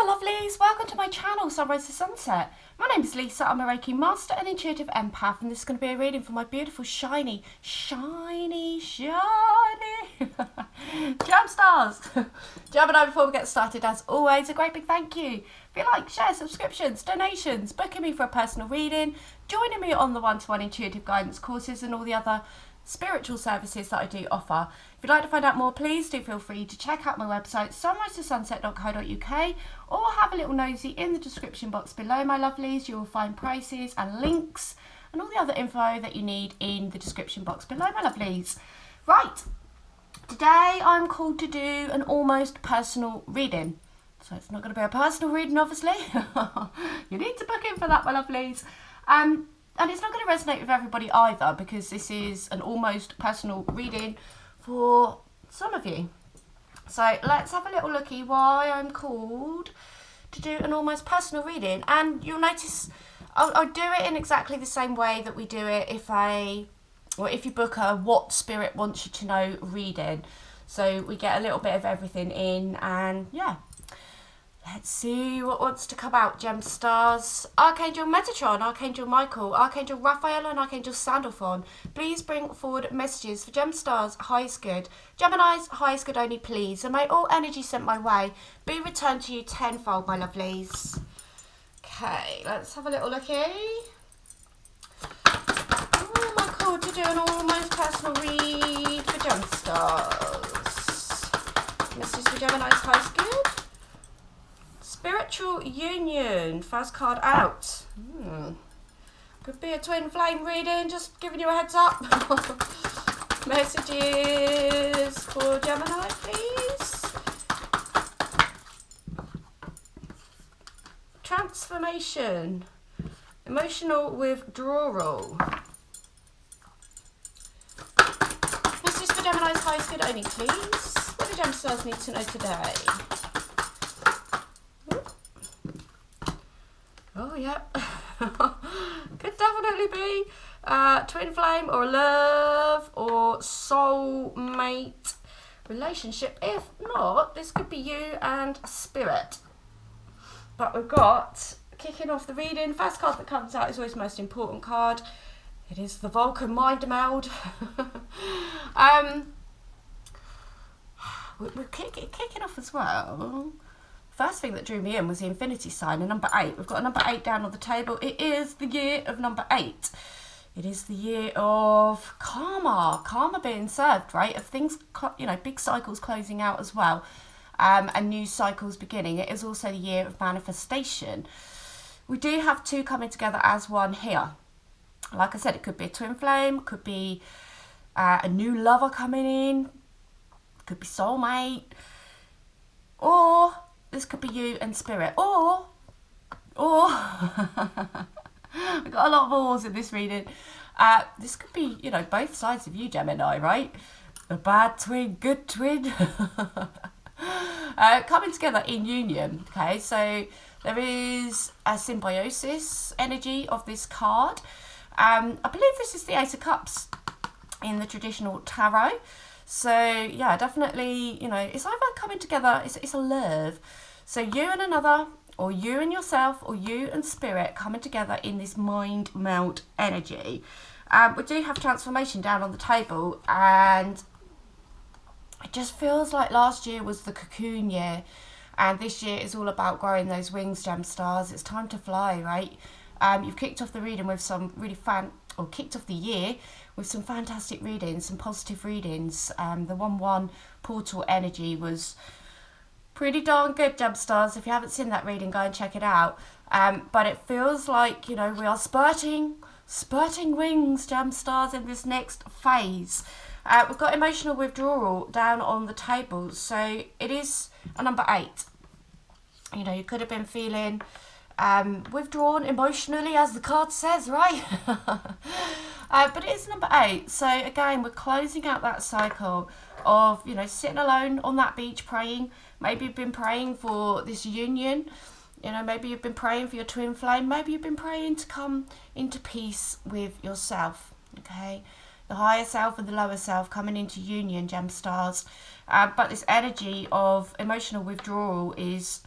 my lovelies, welcome to my channel Sunrise to Sunset. My name is Lisa, I'm a Reiki Master and Intuitive Empath, and this is going to be a reading for my beautiful shiny Gemstars. Gemini, before we get started, as always, a great big thank you for your likes, shares, subscriptions, donations, booking me for a personal reading, joining me on the one-to-one intuitive guidance courses and all the other spiritual services that I do offer. If you'd like to find out more, please do feel free to check out my website sunrisetosunset.co.uk or have a little nosy in the description box below, my lovelies. You will find prices and links and all the other info that you need in the description box below, my lovelies. Right, today I'm called to do an almost personal reading. So it's not going to be a personal reading, obviously. You need to book in for that, my lovelies. And it's not going to resonate with everybody either, because this is an almost personal reading for some of you. So let's have a little looky why I'm called to do an almost personal reading. And you'll notice I'll do it in exactly the same way that we do it if you book a what spirit wants you to know reading. So we get a little bit of everything in, and yeah. Let's see what wants to come out, Gemstars. Archangel Metatron, Archangel Michael, Archangel Raphael and Archangel Sandalphon. Please bring forward messages for Gemstars, highest good. Gemini's, highest good only, please. And may all energy sent my way be returned to you tenfold, my lovelies. Okay, let's have a little looky. Oh, my God, to do an almost personal read for Gemstars. Messages for Gemini's, highest good. Spiritual Union, first card out. Could be a twin flame reading, just giving you a heads up. Messages for Gemini, please. Transformation, emotional withdrawal. Messages for Gemini's, highest good only, please. What do Gemstars need to know today? Oh, yeah. Could definitely be twin flame or love or soulmate relationship. If not, this could be you and a spirit. But we've got, kicking off the reading, first card that comes out is always the most important card. It is the Vulcan Mind Meld. We're kicking off as well. First thing that drew me in was the infinity sign, and number 8. We've got a number 8 down on the table. It is the year of number 8. It is the year of karma being served, right? Of things, you know, big cycles closing out as well, and new cycles beginning. It is also the year of manifestation. We do have two coming together as one here. Like I said, it could be a twin flame, could be a new lover coming in, could be soulmate, or this could be you and spirit, or I've got a lot of ors in this reading. This could be, you know, both sides of you, Gemini, right? A bad twin, good twin. Coming together in union, okay? So there is a symbiosis energy of this card. I believe this is the Ace of Cups in the traditional tarot. So yeah, definitely, you know, it's either coming together, it's a love. So you and another, or you and yourself, or you and spirit coming together in this mind meld energy. We do have transformation down on the table, and it just feels like last year was the cocoon year, and this year is all about growing those wings, Gemstars. It's time to fly, right? You've kicked off the reading with some really kicked off the year with some fantastic readings, some positive readings. The 1-1 portal energy was pretty darn good, Gemstars. If you haven't seen that reading, go and check it out. But it feels like, you know, we are spurting wings, Gemstars, in this next phase. We've got emotional withdrawal down on the table. So it is a number 8. You know, you could have been feeling withdrawn emotionally, as the card says, right? But it is number 8. So again, we're closing out that cycle of, you know, sitting alone on that beach praying. Maybe you've been praying for this union. You know, maybe you've been praying for your twin flame. Maybe you've been praying to come into peace with yourself, okay? The higher self and the lower self coming into union, Gemstars. But this energy of emotional withdrawal is,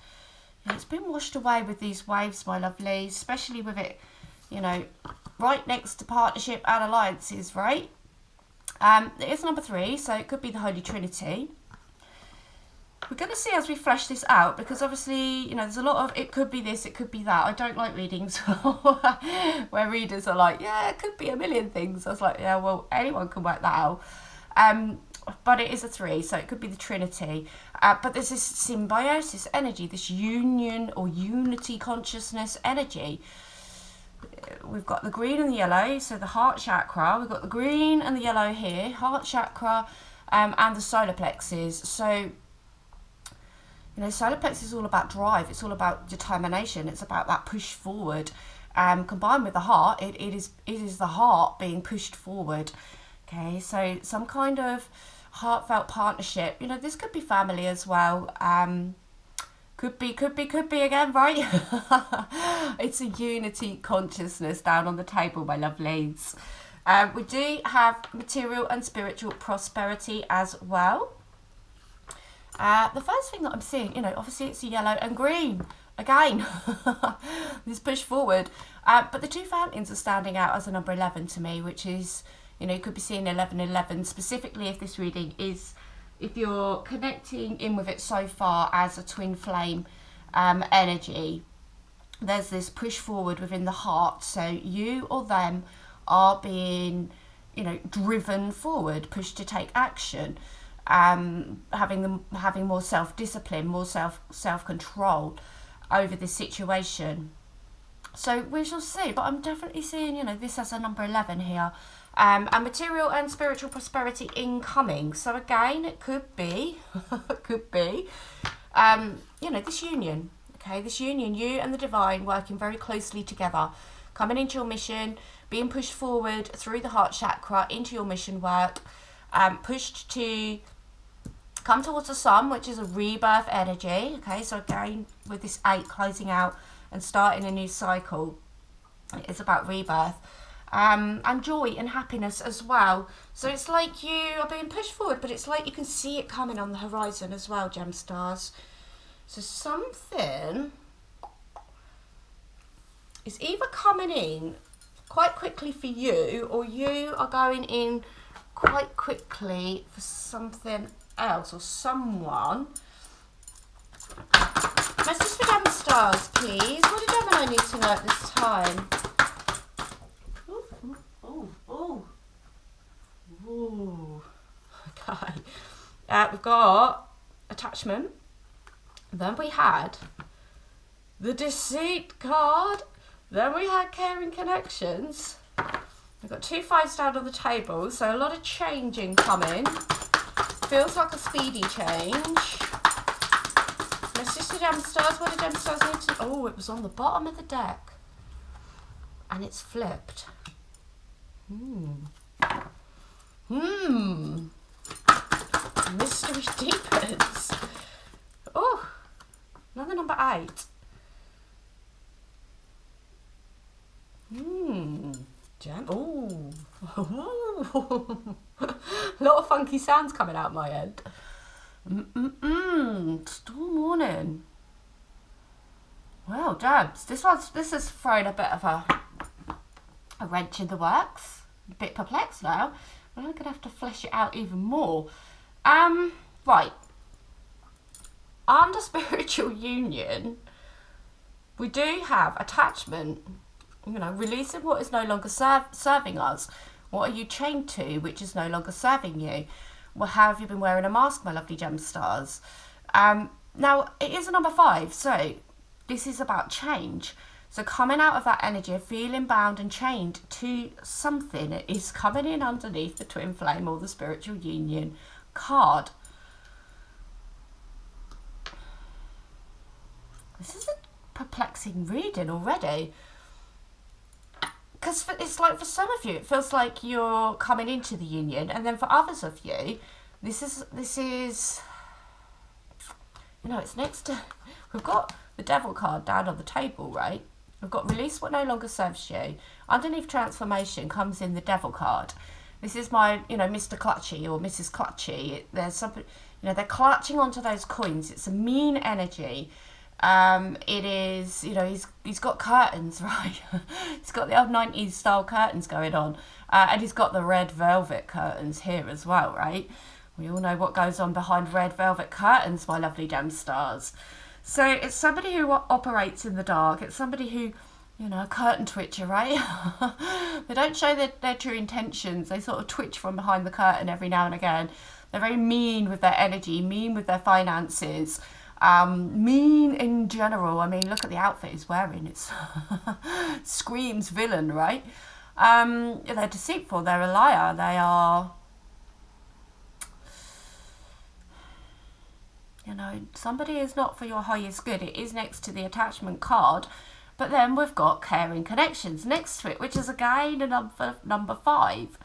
It's been washed away with these waves, my lovely, especially with it, you know, right next to partnership and alliances, right? It is number 3, so it could be the Holy Trinity. We're going to see as we flesh this out, because obviously, you know, there's a lot of, it could be this, it could be that. I don't like readings where readers are like, yeah, it could be a million things. I was like, yeah, well, anyone can work that out. But it is a 3, so it could be the Trinity. But there's this symbiosis energy, this union or unity consciousness energy. We've got the green and the yellow, so the heart chakra. We've got the green and the yellow here, heart chakra, and the solar plexus. So, you know, solar plexus is all about drive. It's all about determination. It's about that push forward. Combined with the heart, it is the heart being pushed forward. Okay, so some kind of heartfelt partnership. You know, this could be family as well. Could be again, right? It's a unity consciousness down on the table, my lovelies. We do have material and spiritual prosperity as well. The first thing that I'm seeing, you know, obviously it's yellow and green. Again, this push forward. But the 2 fountains are standing out as a number 11 to me, which is, you know, you could be seeing 1111, specifically if this reading is, if you're connecting in with it so far as a twin flame energy. There's this push forward within the heart. So you or them are being, you know, driven forward, pushed to take action. Having more self-discipline, more self-control over this situation. So we shall see, but I'm definitely seeing, you know, this as a number 11 here. And material and spiritual prosperity incoming. So again, it could be, you know, this union. Okay, this union, you and the divine working very closely together, coming into your mission, being pushed forward through the heart chakra into your mission work, pushed to come towards the sun, which is a rebirth energy. Okay, so again, with this 8 closing out and starting a new cycle, it's about rebirth. And joy and happiness as well. So it's like you are being pushed forward, but it's like you can see it coming on the horizon as well, gem stars. So something is either coming in quite quickly for you, or you are going in quite quickly for something else or someone. Message for gem stars, please. What do Gemini need to know at this time? Ooh. Okay. We've got attachment. Then we had the deceit card. Then we had caring connections. We've got 2 5s down on the table, so a lot of changing coming. Feels like a speedy change. Let's just do gem stars. What do gem stars need to? Oh, it was on the bottom of the deck, and it's flipped. Mystery deepens. Oh, another number 8. Gem. Oh, a lot of funky sounds coming out my end. Storm warning. Well, gems. This has thrown a bit of a wrench in the works. A bit perplexed now. I'm going to have to flesh it out even more. Right. Under spiritual union, we do have attachment. You know, releasing what is no longer serving us. What are you chained to, which is no longer serving you? Well, how have you been wearing a mask, my lovely gem stars? Now, it is a number 5, so this is about change. So coming out of that energy of feeling bound and chained to something is coming in underneath the twin flame or the spiritual union card. This is a perplexing reading already. Because it's like for some of you, it feels like you're coming into the union, and then for others of you, this is, you know, it's next to, we've got the devil card down on the table, right? We've got release what no longer serves you. Underneath transformation comes in the devil card. This is my, you know, Mr. Clutchy or Mrs. Clutchy. There's something, you know, they're clutching onto those coins. It's a mean energy. It is, you know, he's got curtains, right? He's got the old 90s style curtains going on, and he's got the red velvet curtains here as well, right? We all know what goes on behind red velvet curtains, my lovely gem stars. So it's somebody who operates in the dark. It's somebody who, you know, a curtain twitcher, right? They don't show their true intentions. They sort of twitch from behind the curtain every now and again. They're very mean with their energy, mean with their finances, mean in general. I mean, look at the outfit he's wearing. It's screams villain, right? They're deceitful. They're a liar. They are, you know, somebody is not for your highest good. It is next to the attachment card. But then we've got caring connections next to it, which is again a number 5.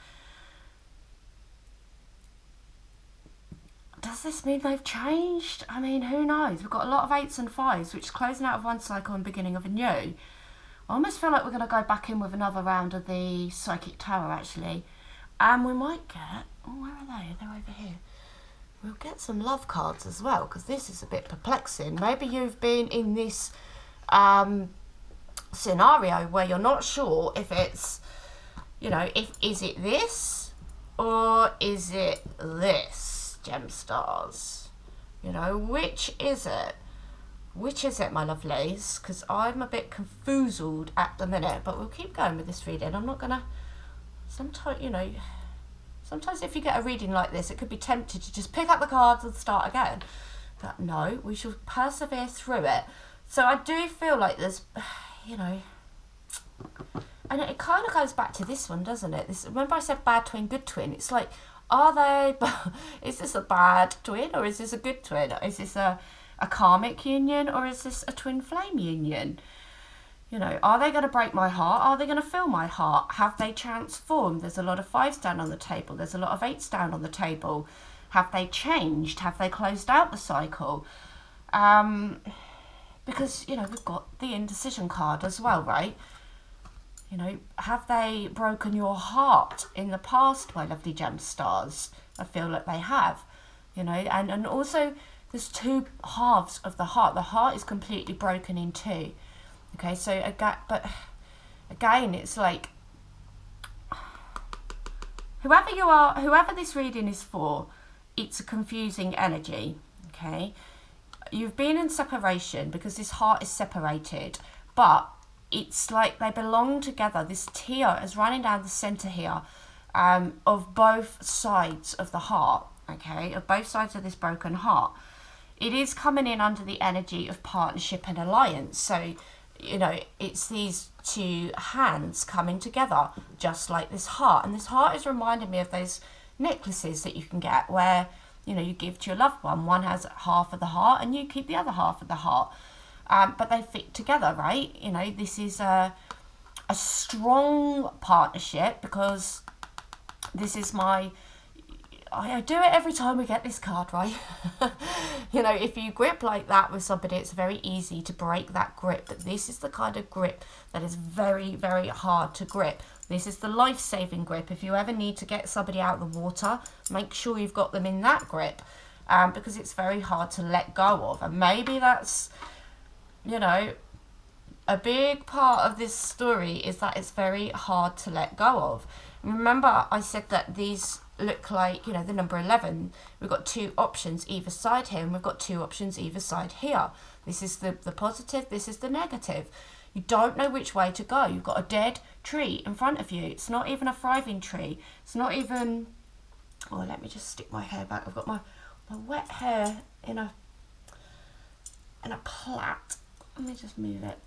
Does this mean they've changed? I mean, who knows? We've got a lot of 8s and 5s, which is closing out of one cycle and beginning of a new. I almost feel like we're going to go back in with another round of the Psychic Tarot, actually. And we might get... Oh, where are they? They're over here. We'll get some love cards as well, because this is a bit perplexing. Maybe you've been in this scenario where you're not sure if it's, you know, is it this or is it this? Gem stars, you know, which is it? Which is it, my lovelies? Because I'm a bit confoozled at the minute, but we'll keep going with this reading. I'm not gonna, sometimes, you know, sometimes if you get a reading like this, it could be tempted to just pick up the cards and start again, but no, we shall persevere through it. So I do feel like there's, you know, and it kind of goes back to this one, doesn't it? This, remember I said bad twin, good twin? It's like, are they, is this a bad twin or is this a good twin? Is this a karmic union or is this a twin flame union? You know, are they going to break my heart? Are they going to fill my heart? Have they transformed? There's a lot of 5s down on the table. There's a lot of 8s down on the table. Have they changed? Have they closed out the cycle? Because, you know, we've got the indecision card as well, right? You know, have they broken your heart in the past, my lovely gem stars? I feel like they have, you know, and also there's 2 halves of the heart. The heart is completely broken in 2. Okay, so but again, it's like, whoever you are, whoever this reading is for, it's a confusing energy, okay? You've been in separation because this heart is separated, but it's like they belong together. This tear is running down the centre here of both sides of the heart, okay, of both sides of this broken heart. It is coming in under the energy of partnership and alliance. So, you know, it's these 2 hands coming together, just like this heart. And this heart is reminding me of those necklaces that you can get where, you know, you give to your loved one. One has half of the heart and you keep the other half of the heart. But they fit together, right? You know, this is a strong partnership because this is my... I do it every time we get this card, right? You know, if you grip like that with somebody, it's very easy to break that grip. But this is the kind of grip that is very, very hard to grip. This is the life-saving grip. If you ever need to get somebody out of the water, make sure you've got them in that grip because it's very hard to let go of. And maybe that's... You know, a big part of this story is that it's very hard to let go of. Remember, I said that these look like, you know, the number 11. We've got 2 options either side here, and we've got 2 options either side here. This is the positive, this is the negative. You don't know which way to go. You've got a dead tree in front of you. It's not even a thriving tree. It's not even... Oh, let me just stick my hair back. I've got my wet hair in a plait. Let me just move it.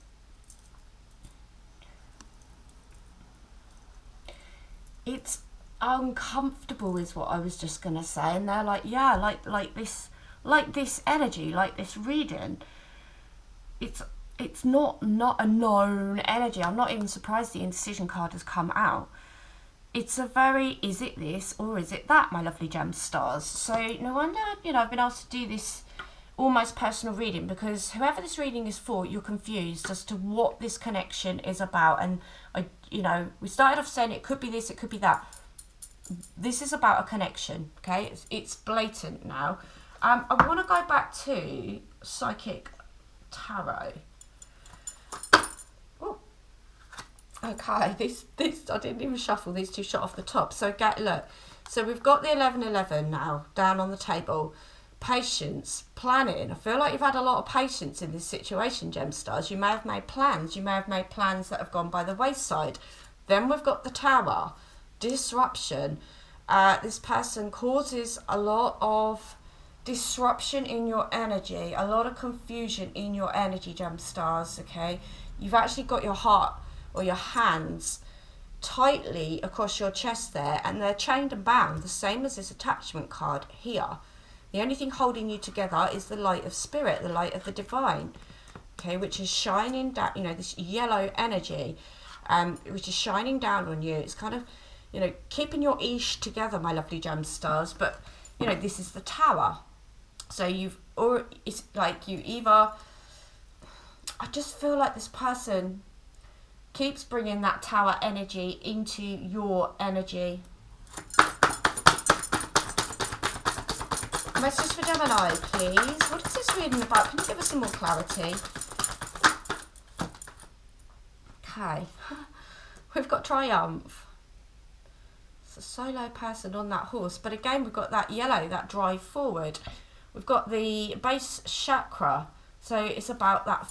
It's uncomfortable is what I was just going to say. And they're like, yeah, like this energy, like this reading. It's not a known energy. I'm not even surprised the indecision card has come out. It's a very, is it this or is it that, my lovely gem stars? So no wonder, you know, I've been able to do this almost personal reading because whoever this reading is for, you're confused as to what this connection is about. And you know, we started off saying it could be this, it could be that. This is about a connection, okay? It's blatant now. I want to go back to Psychic Tarot. Oh, okay, this I didn't even shuffle, these two shot off the top. So look, so we've got the 1111 now down on the table. Patience, planning. I feel like you've had a lot of patience in this situation, Gemstars. You may have made plans. You may have made plans that have gone by the wayside. Then we've got the Tower, disruption. This person causes a lot of disruption in your energy, a lot of confusion in your energy, Gemstars, okay? You've actually got your heart or your hands tightly across your chest there, and they're chained and bound, the same as this attachment card here. The only thing holding you together is the light of spirit, the light of the divine, okay, which is shining down, you know, this yellow energy, which is shining down on you. It's kind of, you know, keeping your ish together, my lovely Gemstars, but, you know, this is the Tower. So it's like you either, I just feel like this person keeps bringing that Tower energy into your energy. Message for Gemini, please. What is this reading about? Can you give us some more clarity? Okay. We've got Triumph. It's a solo person on that horse. But again, we've got that yellow, that drive forward. We've got the base chakra. So it's about that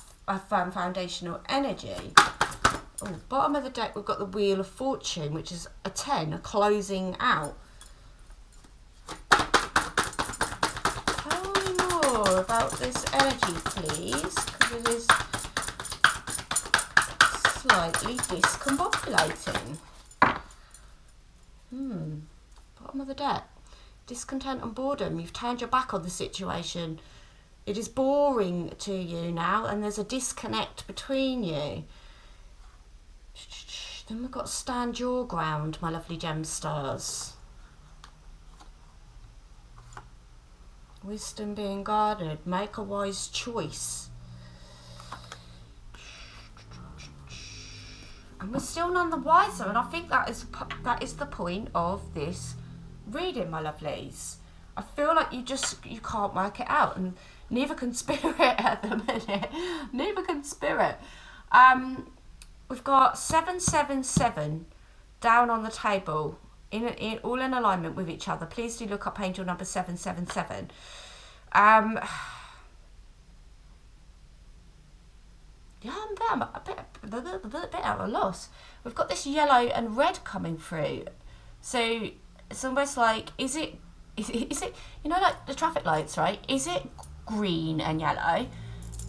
firm foundational energy. Oh, bottom of the deck, we've got the Wheel of Fortune, which is a 10, a closing out. About this energy, please, because it is slightly discombobulating. Bottom of the deck, discontent and boredom. You've turned your back on the situation. It is boring to you now, and there's a disconnect between you. Then we've got stand your ground, my lovely Gemstars. Wisdom being guarded. Make a wise choice. And we're still none the wiser. And I think that is the point of this reading, my lovelies. I feel like you can't work it out. And neither can Spirit at the minute. Neither can Spirit. We've got 777 down on the table. All in alignment with each other. Please do look up angel number 777. Yeah, I'm a bit at a loss. We've got this yellow and red coming through. So it's almost like, is it, you know, like the traffic lights, right? Is it green and yellow?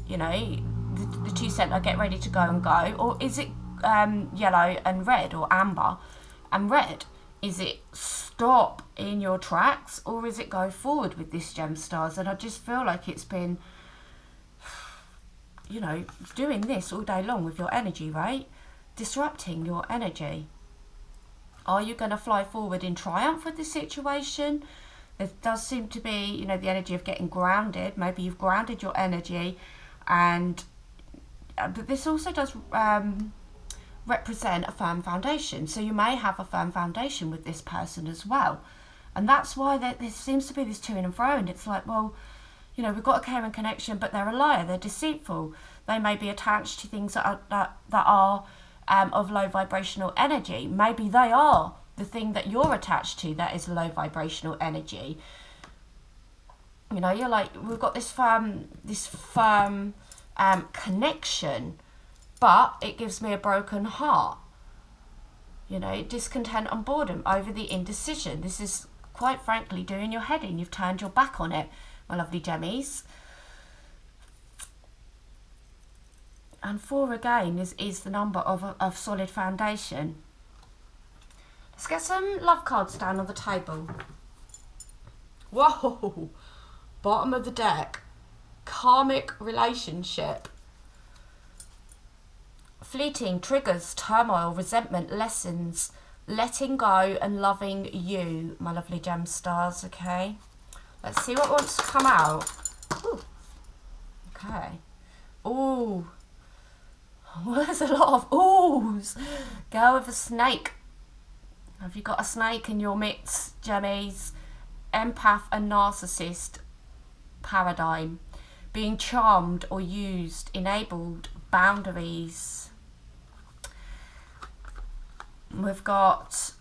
You know, the two centre, get ready to go and go. Or is it yellow and red, or amber and red? Is it stop in your tracks, or is it go forward with this, Gemstars? And I just feel like it's been, you know, doing this all day long with your energy, right? Disrupting your energy. Are you going to fly forward in triumph with this situation? There does seem to be, you know, the energy of getting grounded. Maybe you've grounded your energy, and but this also does represent a firm foundation. So you may have a firm foundation with this person as well, and that's why there seems to be this to and fro. And it's like, well, you know, we've got a caring connection, but they're a liar, they're deceitful. They may be attached to things that are of low vibrational energy. Maybe they are the thing that you're attached to that is low vibrational energy. You know, you're like, we've got this firm connection, but it gives me a broken heart. You know, discontent and boredom over the indecision. This is, quite frankly, doing your head in. You've turned your back on it, my lovely Gemmies. And 4 again is the number of solid foundation. Let's get some love cards down on the table. Whoa! Bottom of the deck. Karmic relationship. Fleeting triggers, turmoil, resentment, lessons, letting go and loving you, my lovely Gemstars, okay? Let's see what wants to come out. Ooh. Okay. Ooh. Well, there's a lot of oohs. Go with a snake. Have you got a snake in your midst, Gemmies? Empath and narcissist paradigm. being charmed or used, enabled, boundaries. We've got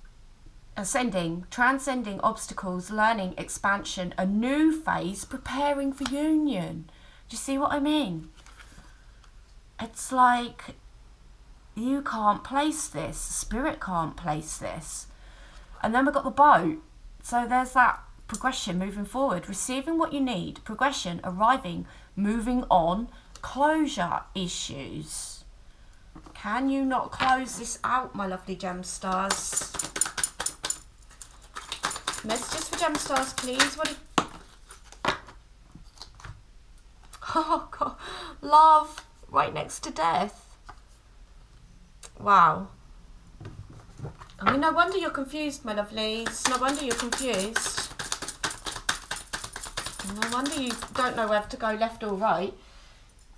ascending, transcending obstacles, learning, expansion, a new phase, preparing for union. Do you see what I mean? It's like you can't place this, spirit can't place this. And then we've got the boat. So there's that progression, moving forward, receiving what you need, progression, arriving, moving on, closure issues. Can you not close this out, my lovely gem stars? Messages for gem stars, please. Oh God, love right next to death. Wow. I mean, no wonder you're confused, my lovelies. No wonder you're confused. No wonder you don't know whether to go left or right.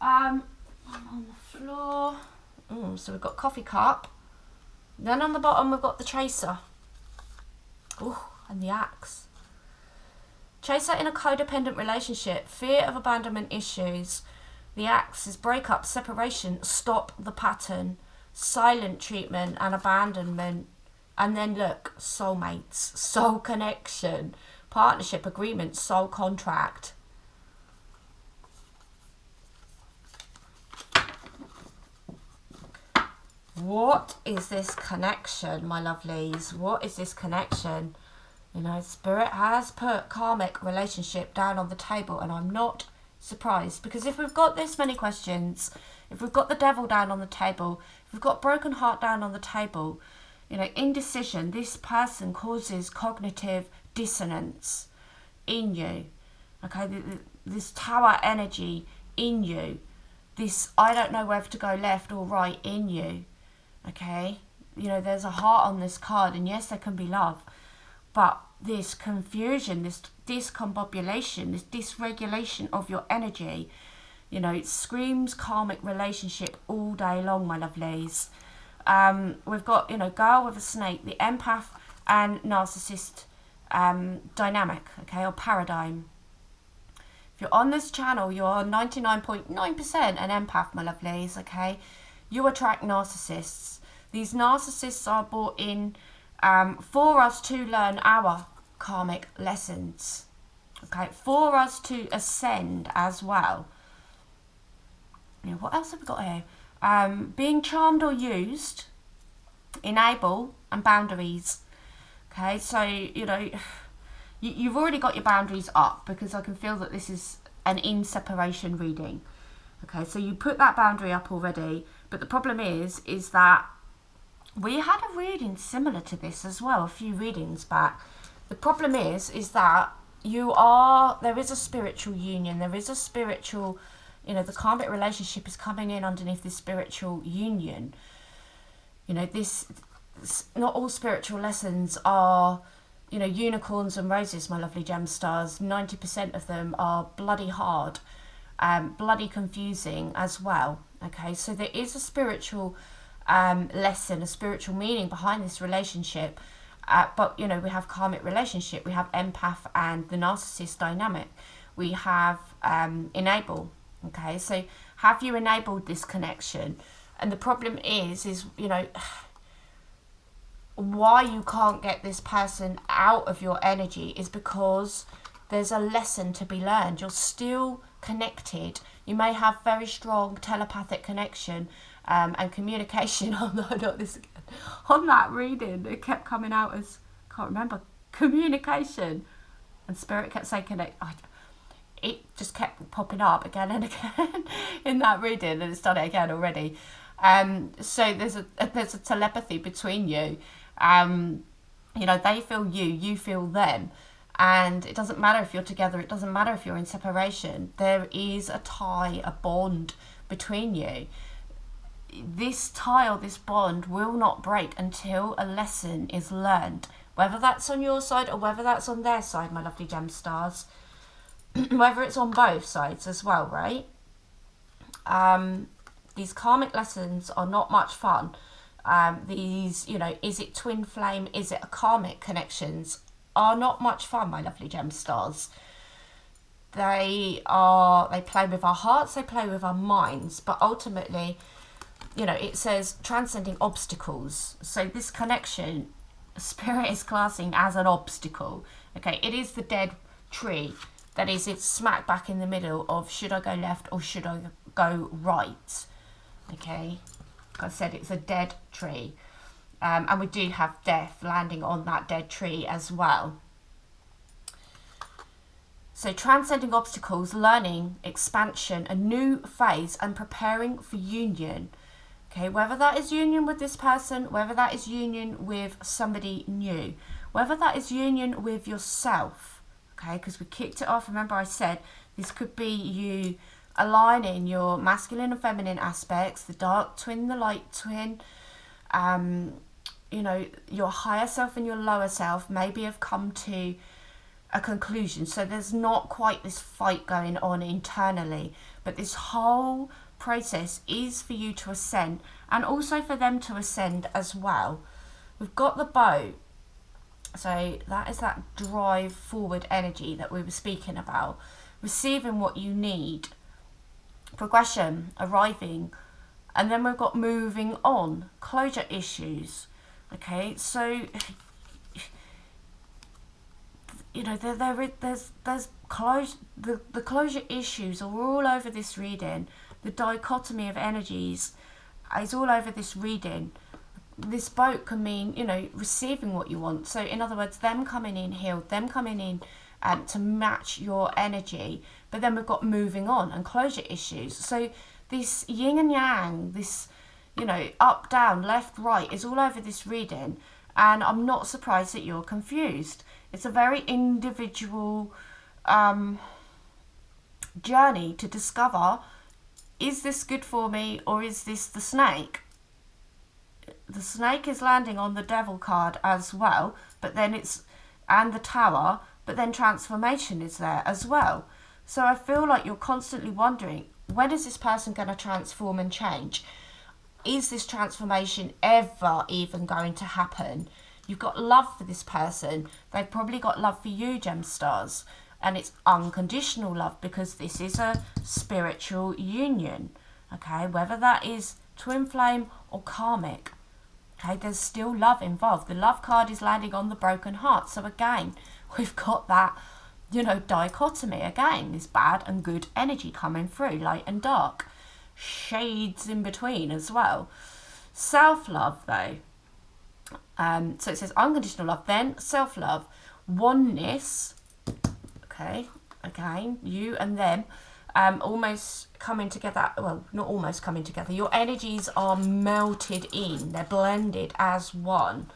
I'm on the floor. So we've got coffee cup. Then on the bottom we've got the chaser. Ooh, and the axe. Chaser in a codependent relationship. Fear of abandonment issues. The axe is breakup, separation, stop the pattern, silent treatment and abandonment. And then look, soulmates, soul connection, partnership, agreement, soul contract. What is this connection, my lovelies? What is this connection? You know, Spirit has put karmic relationship down on the table, and I'm not surprised, because if we've got this many questions, if we've got the devil down on the table, if we've got broken heart down on the table, you know, indecision, this person causes cognitive dissonance in you. Okay, this tower energy in you, this I don't know whether to go left or right in you. Okay, you know, there's a heart on this card, and yes, there can be love, but this confusion, this discombobulation, this dysregulation of your energy, you know, it screams karmic relationship all day long, my lovelies. We've got, you know, girl with a snake, the empath and narcissist dynamic, okay, or paradigm. If you're on this channel, you're 99.9% an empath, my lovelies, okay? You attract narcissists. These narcissists are brought in for us to learn our karmic lessons, okay? For us to ascend as well. You know, what else have we got here? Being charmed or used, enable, and boundaries. Okay, so, you know, you've already got your boundaries up, because I can feel that this is an in-separation reading. Okay, so you put that boundary up already, but the problem is that we had a reading similar to this as well, a few readings back. The problem is that there is a spiritual union, there is a spiritual, you know, the karmic relationship is coming in underneath this spiritual union. You know, not all spiritual lessons are, you know, unicorns and roses, my lovely gem stars. 90% of them are bloody hard, bloody confusing as well. Okay, so there is a spiritual lesson, a spiritual meaning behind this relationship. But, you know, we have karmic relationship, we have empath and the narcissist dynamic. We have enable. Okay, so have you enabled this connection? And the problem is, you know, why you can't get this person out of your energy is because there's a lesson to be learned. You're still connected. You may have very strong telepathic connection and communication. Oh no, not this again. On that reading, it kept coming out as, can't remember, communication. And Spirit kept saying connect. It just kept popping up again and again in that reading, and it's done it again already. So there's a telepathy between you. You know, they feel you, you feel them, and it doesn't matter if you're together, it doesn't matter if you're in separation. There is a tie, a bond between you. This tie or this bond will not break until a lesson is learned, whether that's on your side or whether that's on their side, my lovely gem stars. Whether it's on both sides as well, right? These karmic lessons are not much fun. These, you know, is it twin flame, is it a karmic connections, are not much fun, my lovely gem stars. they play with our hearts, they play with our minds, but ultimately, you know, it says transcending obstacles. So this connection, Spirit is classing as an obstacle. Okay, it is the dead tree. That is, it's smack back in the middle of should I go left or should I go right? Okay, like I said, it's a dead tree. And we do have death landing on that dead tree as well. So transcending obstacles, learning, expansion, a new phase, and preparing for union. Okay, whether that is union with this person, whether that is union with somebody new, whether that is union with yourself. Okay, because we kicked it off. Remember I said this could be you aligning your masculine and feminine aspects, the dark twin, the light twin. You know, your higher self and your lower self maybe have come to a conclusion. So there's not quite this fight going on internally, but this whole process is for you to ascend and also for them to ascend as well. We've got the boat. So that is that drive forward energy that we were speaking about. Receiving what you need. Progression, arriving. And then we've got moving on. Closure issues. Okay, so, you know, there's the closure issues are all over this reading. The dichotomy of energies is all over this reading. This boat can mean, you know, receiving what you want. So in other words, them coming in healed, them coming in to match your energy. But then we've got moving on and closure issues. So this yin and yang, this, you know, up, down, left, right is all over this reading. And I'm not surprised that you're confused. It's a very individual journey to discover, is this good for me or is this the snake? The snake is landing on the devil card as well, but then and the tower, but then transformation is there as well. So I feel like you're constantly wondering, when is this person going to transform and change? Is this transformation ever even going to happen? You've got love for this person. They've probably got love for you, Gemstars. And it's unconditional love because this is a spiritual union. Okay, whether that is twin flame or karmic. Okay, there's still love involved. The love card is landing on the broken heart. So again, we've got that, you know, dichotomy again. This bad and good energy coming through, light and dark. Shades in between as well. Self-love though. So it says unconditional love, then self-love, oneness. Okay, again, you and them almost coming together. Well, not almost coming together. Your energies are melted in. They're blended as one.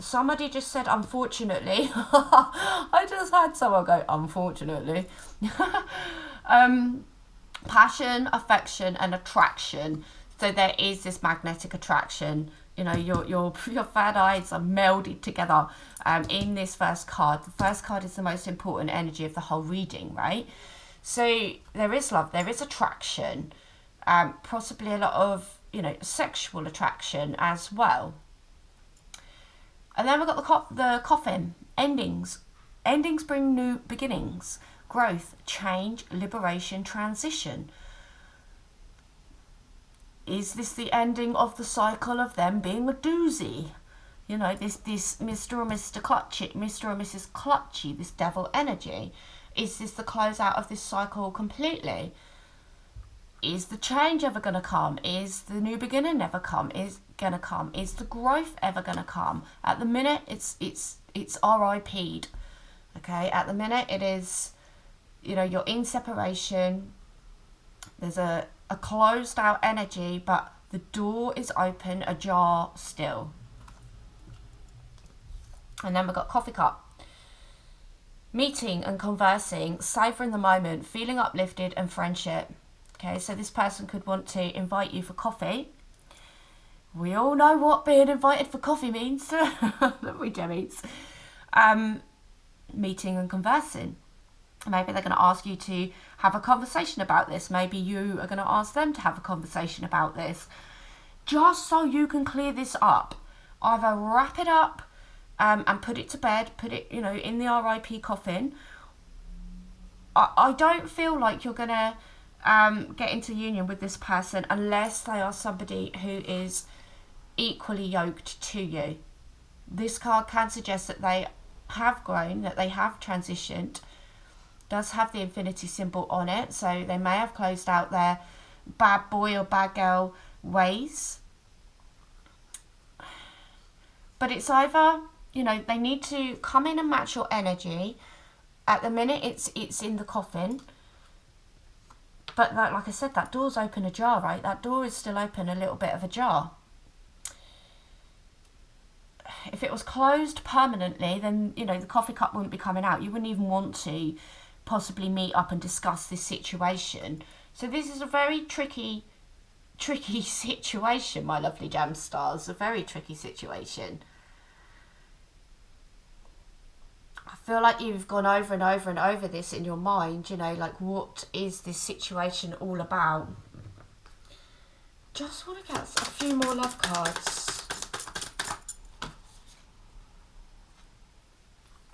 Somebody just said, unfortunately. I just had someone go, unfortunately. Passion, affection, and attraction. So there is this magnetic attraction. You know, your third eyes are melded together in this first card. The first card is the most important energy of the whole reading, right? So there is love, there is attraction, possibly a lot of, you know, sexual attraction as well. And then we've got the coffin, endings. Endings bring new beginnings, growth, change, liberation, transition. Is this the ending of the cycle of them being a doozy? You know, this Mr. or Mr. Clutchy, Mr. or Mrs. Clutchy, this devil energy. Is this the closeout of this cycle completely? Is the change ever going to come? Is the new beginning ever going to come? Is the growth ever going to come? At the minute, it's RIP'd. Okay, at the minute it is, you know, you're in separation. There's a closed out energy, but the door is open, ajar still. And then we've got coffee cup. Meeting and conversing, savouring the moment, feeling uplifted and friendship. Okay, so this person could want to invite you for coffee. We all know what being invited for coffee means, don't we, Gemmies? Meeting and conversing. Maybe they're going to ask you to have a conversation about this. Maybe you are going to ask them to have a conversation about this. Just so you can clear this up. Either wrap it up and put it to bed, put it, you know, in the RIP coffin, I don't feel like you're going to get into union with this person unless they are somebody who is equally yoked to you. This card can suggest that they have grown, that they have transitioned. Does have the infinity symbol on it, so they may have closed out their bad boy or bad girl ways. But it's either, you know, they need to come in and match your energy. At the minute, it's in the coffin. But like I said, that door's open ajar, right? That door is still open, a little bit of ajar. If it was closed permanently, then, you know, the coffee cup wouldn't be coming out. You wouldn't even want to possibly meet up and discuss this situation. So this is a very tricky situation, my lovely gem stars. A very tricky situation. I feel like you've gone over and over and over this in your mind, you know, like, what is this situation all about? Just want to get a few more love cards.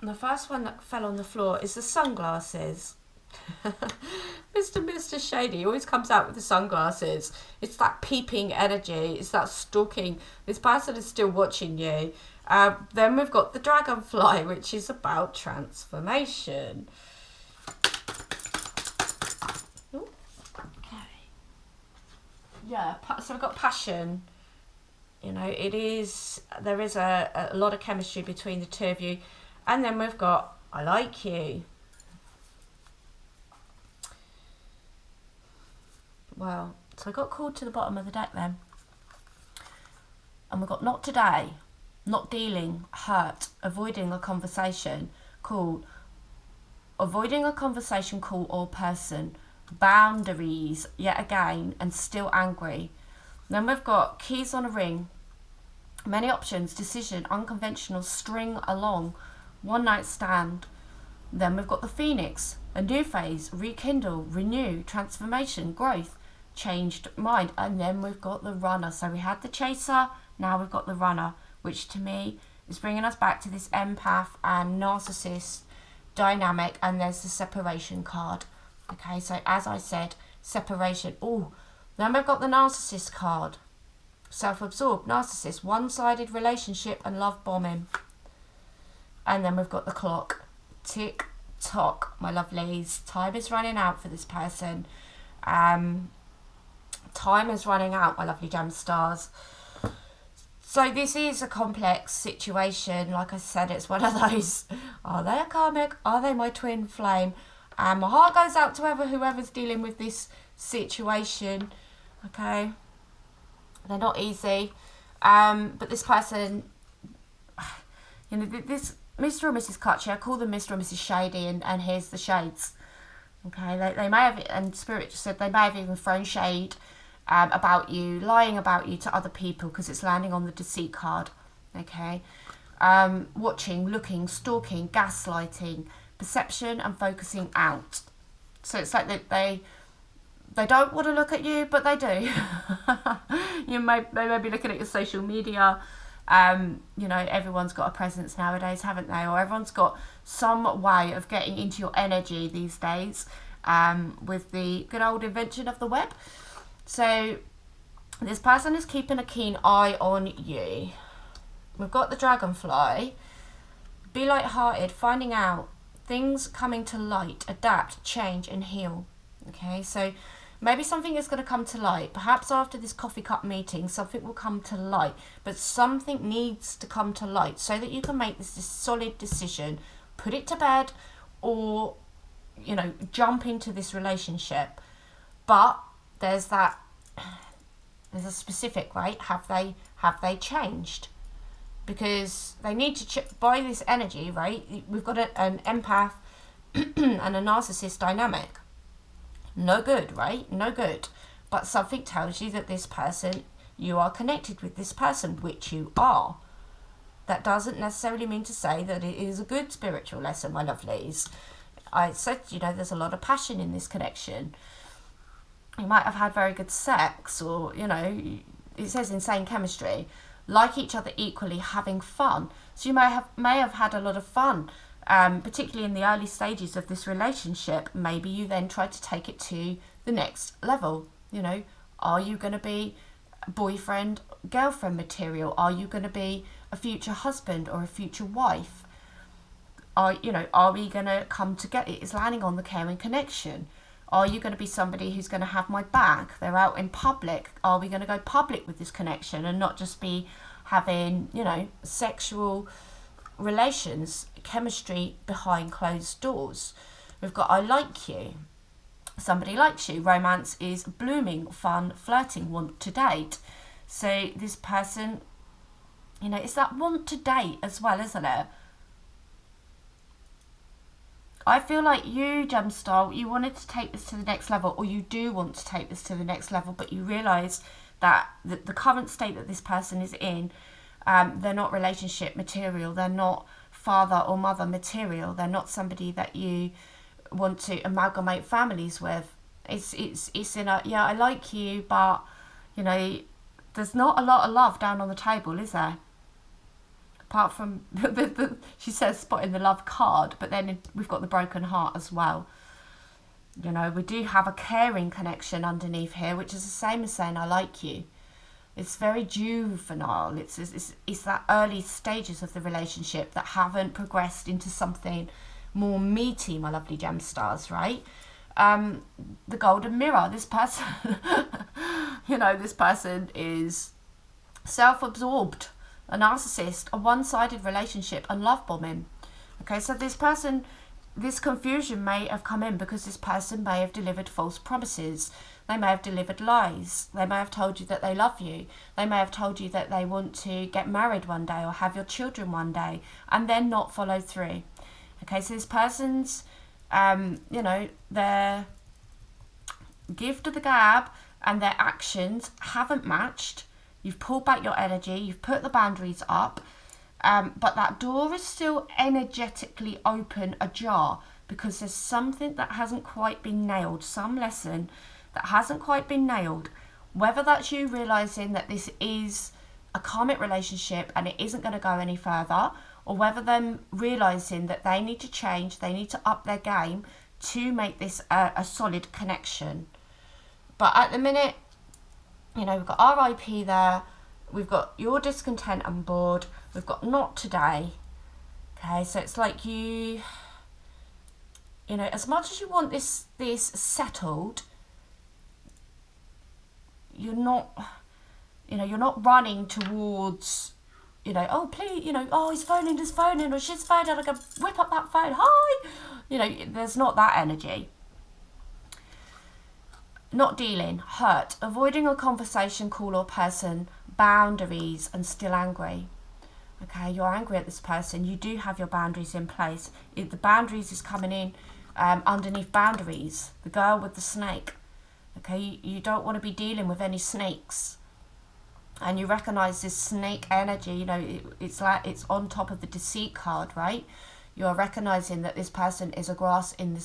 And the first one that fell on the floor is the sunglasses. Mr. Shady always comes out with the sunglasses. It's that peeping energy. It's that stalking. This person is still watching you. Then we've got the dragonfly, which is about transformation. Ooh. Okay. Yeah, so we've got passion. You know, there is a lot of chemistry between the two of you. And then we've got, I like you. Well, so I got called to the bottom of the deck then. And we've got not today, not dealing, hurt, avoiding a conversation, cool. Avoiding a conversation, cool, or person. Boundaries, yet again, and still angry. Then we've got keys on a ring. Many options, decision, unconventional, string along. One night stand. Then we've got the phoenix, a new phase, rekindle, renew, transformation, growth, changed mind. And then we've got the runner. So we had the chaser, now we've got the runner, which to me is bringing us back to this empath and narcissist dynamic. And there's the separation card. Okay, so as I said, separation. Oh, then we've got the narcissist card. Self-absorbed, narcissist, one-sided relationship and love bombing. And then we've got the clock. Tick tock, my lovelies. Time is running out for this person. Time is running out, my lovely gem stars. So this is a complex situation. Like I said, it's one of those, are they a karmic? Are they my twin flame? And my heart goes out to whoever's dealing with this situation. Okay. They're not easy. But this person, you know, this Mr. or Mrs. Cutchy, I call them Mr. or Mrs. Shady, and here's the shades. Okay, they may have, and Spirit just said they may have even thrown shade about you, lying about you to other people, because it's landing on the deceit card. Okay, watching, looking, stalking, gaslighting, perception, and focusing out. So it's like they don't want to look at you, but they do. They may be looking at your social media. You know, everyone's got a presence nowadays, haven't they? Or everyone's got some way of getting into your energy these days, with the good old invention of the web. So this person is keeping a keen eye on you. We've got the dragonfly. Be light-hearted, finding out things, coming to light, adapt, change, and heal. Okay, so maybe something is going to come to light. Perhaps after this coffee cup meeting, something will come to light. But something needs to come to light so that you can make this solid decision. Put it to bed, or, you know, jump into this relationship. But there's a specific, right? Have they changed? Because they need to by this energy, right? We've got an empath and a narcissist dynamic. No good, right? No good. But something tells you that this person, you are connected with this person, which you are. That doesn't necessarily mean to say that it is a good spiritual lesson, my lovelies. I said, you know, there's a lot of passion in this connection. You might have had very good sex, or, you know, it says insane chemistry. Like each other equally, having fun. So you may have had a lot of fun particularly in the early stages of this relationship. Maybe you then try to take it to the next level. You know, are you going to be boyfriend, girlfriend material? Are you going to be a future husband or a future wife? Are we going to come together? It's landing on the caring connection. Are you going to be somebody who's going to have my back? They're out in public. Are we going to go public with this connection and not just be having, you know, sexual relations, chemistry behind closed doors? We've got I like you. Somebody likes you. Romance is blooming, fun, flirting, want to date. So this person, you know, it's that want to date as well, isn't it? I feel like you, Gemstar, you wanted to take this to the next level, or you do want to take this to the next level, but you realise that the current state that this person is in, they're not relationship material, they're not father or mother material, they're not somebody that you want to amalgamate families with. It's in a, yeah, I like you, but, you know, there's not a lot of love down on the table, is there? Apart from, she says spotting the love card, but then we've got the broken heart as well. You know, we do have a caring connection underneath here, which is the same as saying I like you. It's very juvenile. It's that early stages of the relationship that haven't progressed into something more meaty, my lovely gem stars, right? The golden mirror, this person, you know, this person is self-absorbed, a narcissist, a one-sided relationship, and love bombing. Okay, so this person, this confusion may have come in because this person may have delivered false promises. They may have delivered lies. They may have told you that they love you. They may have told you that they want to get married one day or have your children one day, and then not follow through. Okay, so this person's, you know, their gift of the gab and their actions haven't matched. You've pulled back your energy, you've put the boundaries up, but that door is still energetically open, ajar, because there's something that hasn't quite been nailed, some lesson that hasn't quite been nailed. Whether that's you realising that this is a karmic relationship and it isn't going to go any further, or whether them realising that they need to change, they need to up their game to make this a solid connection. But at the minute, you know, we've got RIP there, we've got your discontent on board, we've got not today. Okay, so it's like you know, as much as you want this settled, you're not, you know, you're not running towards, you know, oh please, you know, oh he's phoning, or she's phoning, I can whip up that phone, hi, you know, there's not that energy. Not dealing, hurt, avoiding a conversation, call or person, boundaries, and still angry. Okay, you're angry at this person. You do have your boundaries in place. The boundaries is coming in underneath boundaries. The girl with the snake. Okay, you don't want to be dealing with any snakes. And you recognise this snake energy, you know, it's like it's on top of the deceit card, right? You're recognising that this person is a grass in the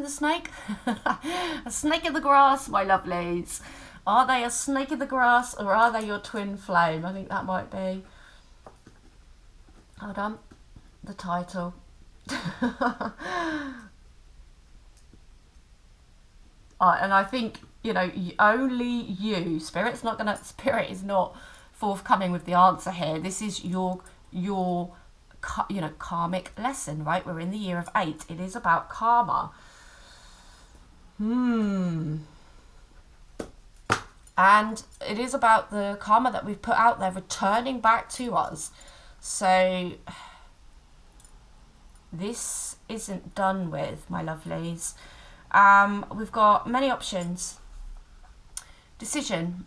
snake? A snake in the grass, my lovelies. Are they a snake in the grass, or are they your twin flame? I think that might be, hold on, the title. And I think, you know, only you, Spirit is not forthcoming with the answer here. This is your you know, karmic lesson, right? We're in the year of 8. It is about karma. And it is about the karma that we've put out there returning back to us. So this isn't done with, my lovelies. We've got many options. Decision,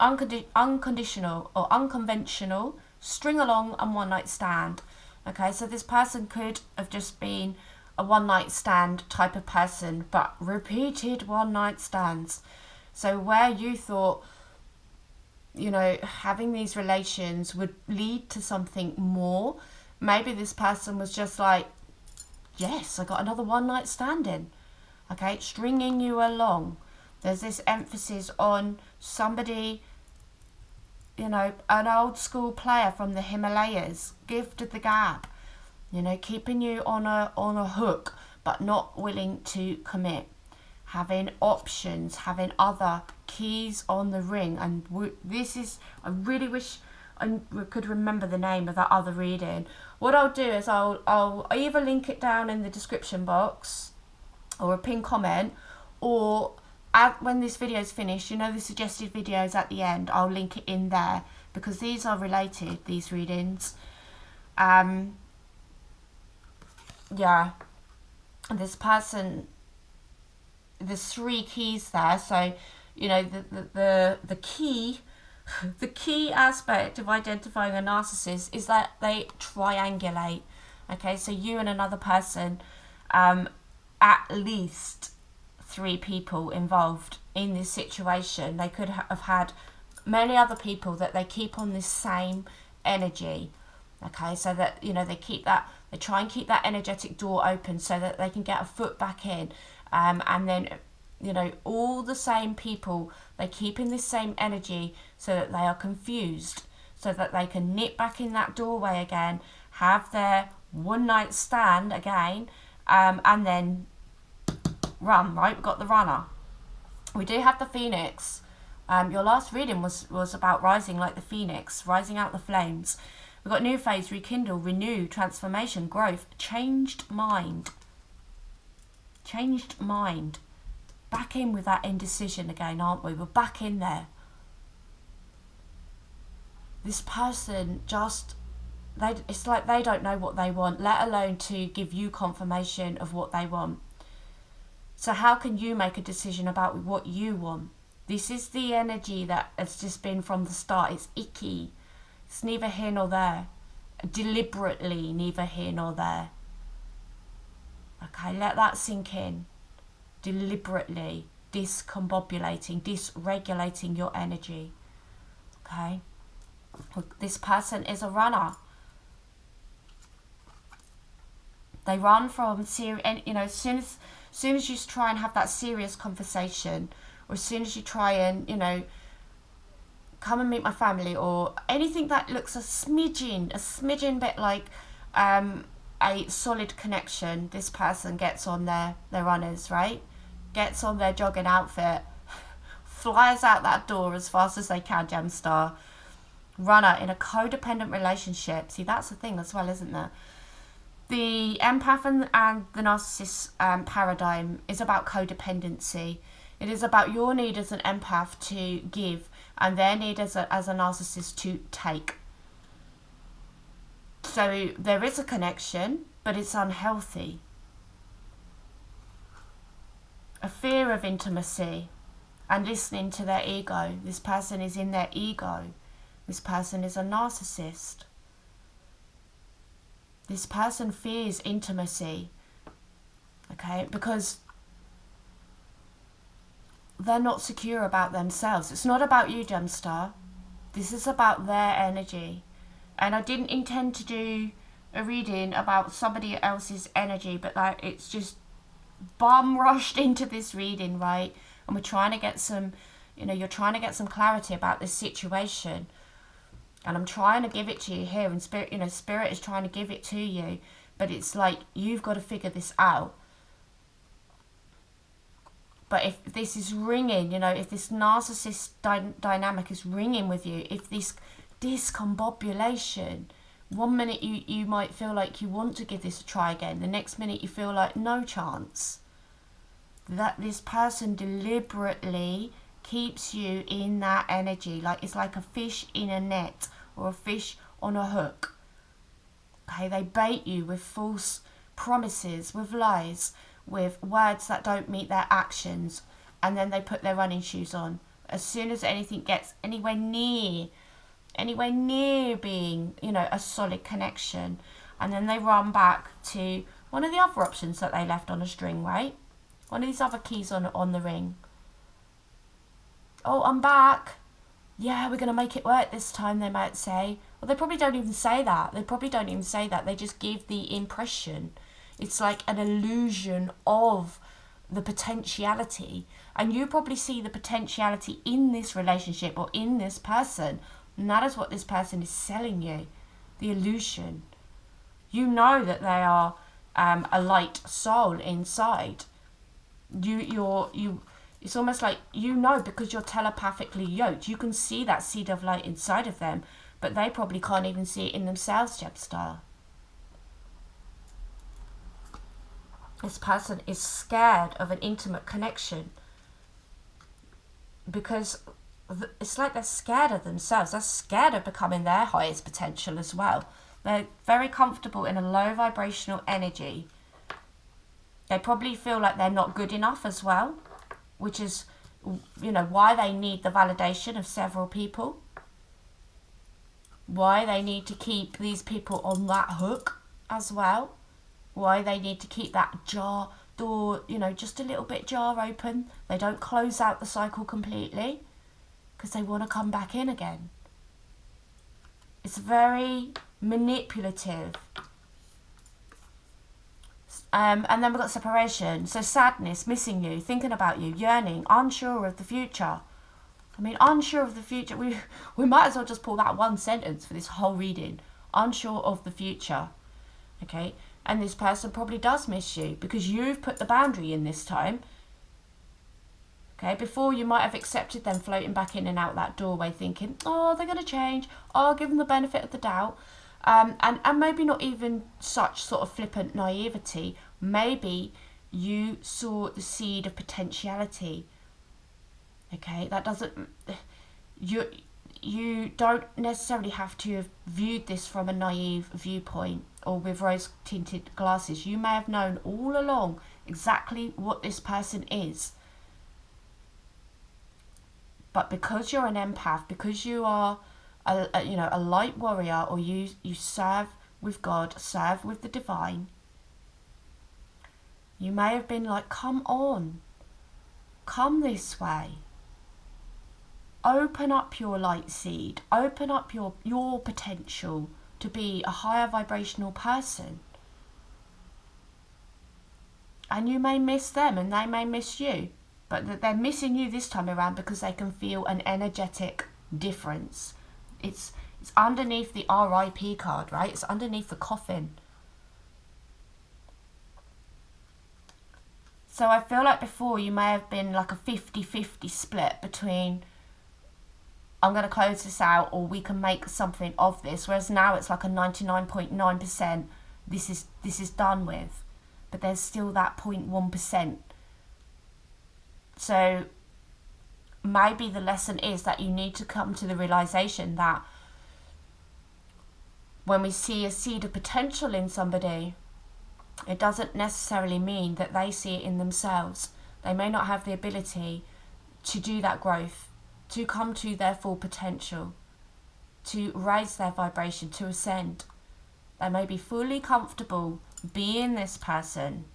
unconditional or unconventional, string along, and one night stand. Okay, so this person could have just been a one night stand type of person, but repeated one night stands. So where you thought, you know, having these relations would lead to something more, maybe this person was just like, yes, I got another one night stand in. Okay, stringing you along. There's this emphasis on somebody, you know, an old school player from the Himalayas, gift of the gab. You know, keeping you on a hook, but not willing to commit. Having options, having other keys on the ring. And this is, I really wish I could remember the name of that other reading. What I'll do is I'll either link it down in the description box or a pinned comment, or when this video is finished, you know, the suggested videos at the end, I'll link it in there, because these are related, these readings. Yeah, this person, there's 3 keys there. So, you know, the key the key aspect of identifying a narcissist is that they triangulate. Okay, so you and another person, at least 3 people involved in this situation. They could have had many other people that they keep on this same energy. Okay, so that, you know, they try and keep that energetic door open so that they can get a foot back in, and then, you know, all the same people, they keep in this same energy so that they are confused, so that they can nip back in that doorway again, have their one night stand again, and then run, right? We've got the runner. We do have the phoenix. Your last reading was about rising like the phoenix, rising out the flames. We've got new phase, rekindle, renew, transformation, growth, changed mind. Changed mind. Back in with that indecision again, aren't we? We're back in there. This person just, it's like they don't know what they want, let alone to give you confirmation of what they want. So how can you make a decision about what you want? This is the energy that has just been from the start. It's icky. It's neither here nor there. Deliberately neither here nor there. Okay, let that sink in. Deliberately discombobulating, dysregulating your energy. Okay, this person is a runner. They run from you know, as soon as you try and have that serious conversation, or as soon as you try and, you know, come and meet my family, or anything that looks a smidgen bit like a solid connection, this person gets on their runners, right? Gets on their jogging outfit, flies out that door as fast as they can, Gemstar. Runner in a codependent relationship. See, that's the thing as well, isn't there? The empath and the narcissist paradigm is about codependency. It is about your need as an empath to give, and their need as a narcissist to take. So there is a connection, but it's unhealthy. A fear of intimacy and listening to their ego. This person is in their ego. This person is a narcissist. This person fears intimacy, okay, because they're not secure about themselves. It's not about you, Gemstar. This is about their energy. And I didn't intend to do a reading about somebody else's energy, but like, it's just bum rushed into this reading, right? And we're trying to get some, you know, you're trying to get some clarity about this situation. And I'm trying to give it to you here, and Spirit, you know, Spirit is trying to give it to you, but it's like, you've got to figure this out. But if this is ringing, you know, if this narcissist dynamic is ringing with you, if this discombobulation, one minute you might feel like you want to give this a try again, the next minute you feel like no chance, that this person deliberately keeps you in that energy, like it's like a fish in a net or a fish on a hook. Okay, they bait you with false promises, with lies, with words that don't meet their actions, and then they put their running shoes on as soon as anything gets anywhere near being, you know, a solid connection, and then they run back to one of the other options that they left on a string, right? One of these other keys on the ring. Oh, I'm back. Yeah, we're going to make it work this time, they might say. Well, they probably don't even say that. They just give the impression. It's like an illusion of the potentiality. And you probably see the potentiality in this relationship or in this person. And that is what this person is selling you. The illusion. You know that they are a light soul inside. It's almost like, you know, because you're telepathically yoked. You can see that seed of light inside of them, but they probably can't even see it in themselves, Gemstar. This person is scared of an intimate connection because it's like they're scared of themselves. They're scared of becoming their highest potential as well. They're very comfortable in a low vibrational energy. They probably feel like they're not good enough as well, which is, you know, why they need the validation of several people. Why they need to keep these people on that hook as well. Why they need to keep that door, you know, just a little bit jar open. They don't close out the cycle completely because they want to come back in again. It's very manipulative. And then we've got separation. So sadness, missing you, thinking about you, yearning, unsure of the future. I mean, unsure of the future. We might as well just pull that one sentence for this whole reading. Unsure of the future. Okay. And this person probably does miss you because you've put the boundary in this time. Okay, before you might have accepted them floating back in and out that doorway thinking, oh, they're going to change. Oh, I'll give them the benefit of the doubt. And maybe not even such sort of flippant naivety. Maybe you saw the seed of potentiality. Okay, that doesn't... You don't necessarily have to have viewed this from a naive viewpoint or with rose-tinted glasses. You may have known all along exactly what this person is. But because you're an empath, because you are a light warrior, or you serve with God, serve with the divine, you may have been like, come on, come this way. Open up your light seed. Open up your potential to be a higher vibrational person. And you may miss them and they may miss you. But they're missing you this time around because they can feel an energetic difference. It's underneath the RIP card, right? It's underneath the coffin. So I feel like before you may have been like a 50-50 split between, I'm going to close this out or we can make something of this. Whereas now it's like a 99.9% this is done with. But there's still that 0.1%. So maybe the lesson is that you need to come to the realization that when we see a seed of potential in somebody, it doesn't necessarily mean that they see it in themselves. They may not have the ability to do that growth, to come to their full potential, to raise their vibration, to ascend. They may be fully comfortable being this person,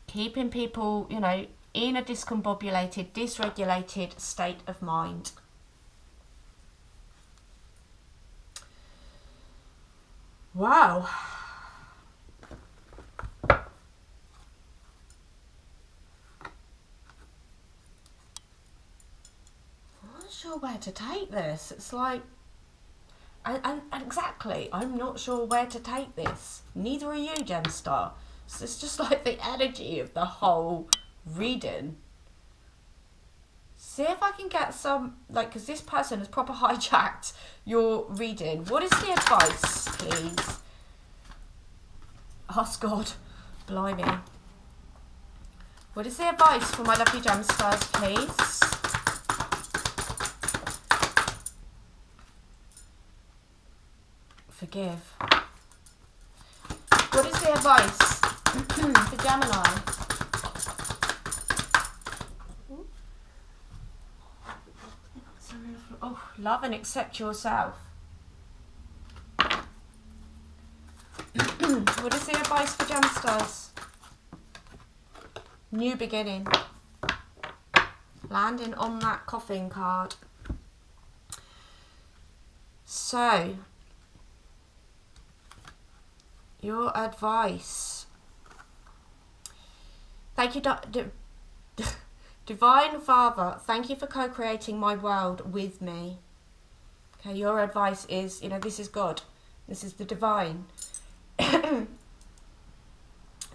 keeping people, you know, in a discombobulated, dysregulated state of mind. Wow. I'm not sure where to take this. It's like, and exactly, I'm not sure where to take this. Neither are you, Gemstar. So it's just like the energy of the whole reading. See if I can get some, like, because this person has proper hijacked your reading. What is the advice, please? Ask God. Blimey. What is the advice for my lovely Gemstars, please? Forgive. What is the advice for Gemini? Oh, love and accept yourself. What is the advice for Gemstars? New beginning. Landing on that coffin card. So, your advice. Thank you, Divine Father, thank you for co-creating my world with me. Okay, your advice is, you know, this is God. This is the divine.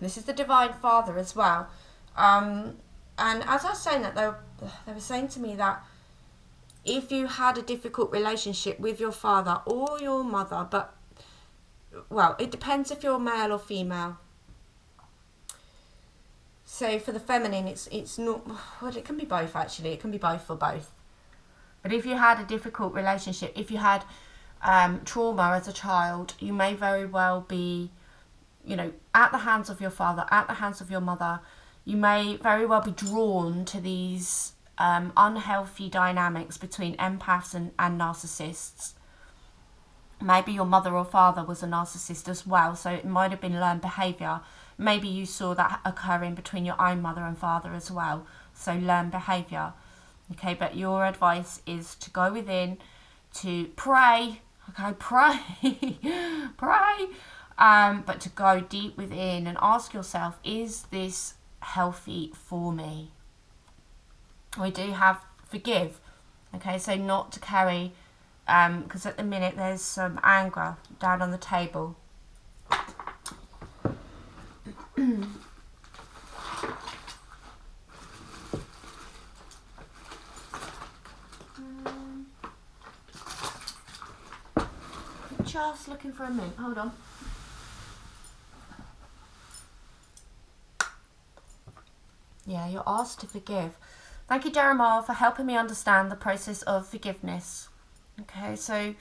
This is the divine father as well. And as I was saying that, they were saying to me that if you had a difficult relationship with your father or your mother, but, well, it depends if you're male or female. So for the feminine, it's not, well, it can be both actually. It can be both for both. But if you had a difficult relationship, if you had trauma as a child, you may very well be, you know, at the hands of your father, at the hands of your mother. You may very well be drawn to these unhealthy dynamics between empaths and narcissists. Maybe your mother or father was a narcissist as well, so it might have been learned behaviour. Maybe you saw that occurring between your own mother and father as well, so learned behaviour. Okay, but your advice is to go within, to pray, okay, pray, pray, but to go deep within and ask yourself, is this healthy for me? We do have forgive, okay, so not to carry, because at the minute there's some anger down on the table. Just looking for a minute, hold on. Yeah, you're asked to forgive. Thank you, Jeremiah, for helping me understand the process of forgiveness. Okay, so,